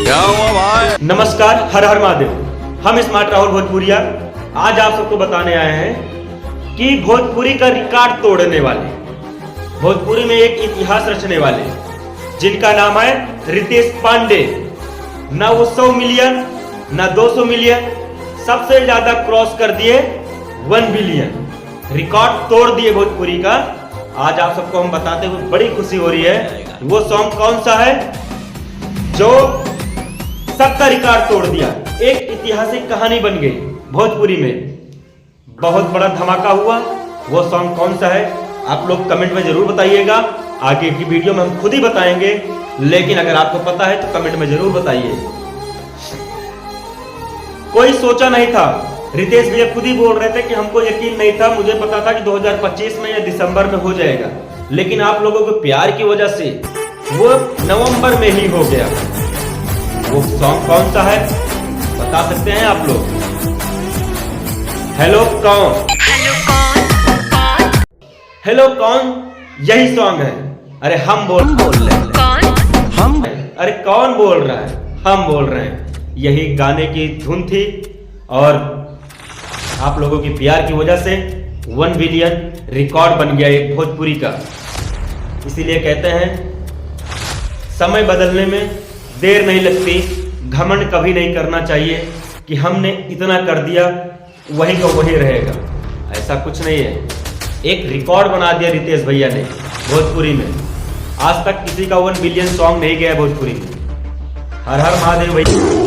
क्या हुआ भाई? नमस्कार, हर हर महादेव। हम स्मार्ट राहुल भोजपुरिया आज आप सबको बताने आए हैं कि भोजपुरी का रिकॉर्ड तोड़ने वाले, भोजपुरी में एक इतिहास रचने वाले, जिनका नाम है रितेश पांडे। ना वो 100 मिलियन ना 200 मिलियन, सबसे ज्यादा क्रॉस कर दिए 1 बिलियन, रिकॉर्ड तोड़ दिए भोजपुरी का। आज आप सबको हम बताते हुए बड़ी खुशी हो रही है। वो सॉन्ग कौन सा है जो सबका रिकॉर्ड तोड़ दिया, एक ऐतिहासिक कहानी बन गई भोजपुरी में, बहुत बड़ा धमाका हुआ। वो सॉन्ग कौन सा है आप लोग कमेंट में जरूर बताइएगा। आगे की वीडियो में हम खुद ही बताएंगे, लेकिन अगर आपको पता है तो कमेंट में जरूर बताइए। कोई सोचा नहीं था, रितेश भैया खुद ही बोल रहे थे कि हमको यकीन नहीं था, मुझे पता था कि 2025 में या दिसंबर में हो जाएगा, लेकिन आप लोगों के प्यार की वजह से वो नवंबर में ही हो गया। वो सॉन्ग कौन सा है बता सकते हैं आप लोग? हेलो कौन, हेलो कौन, यही सॉन्ग है। अरे हम बोल रहे हैं, हम, अरे कौन बोल रहा है, हम बोल रहे हैं। यही गाने की धुन थी और आप लोगों की प्यार की वजह से 1 बिलियन रिकॉर्ड बन गया एक भोजपुरी का। इसीलिए कहते हैं समय बदलने में देर नहीं लगती, घमंड कभी नहीं करना चाहिए कि हमने इतना कर दिया वही का वही रहेगा, ऐसा कुछ नहीं है। एक रिकॉर्ड बना दिया रितेश भैया ने भोजपुरी में। आज तक किसी का 1 बिलियन सॉन्ग नहीं गया भोजपुरी में। हर हर महादेव भैया।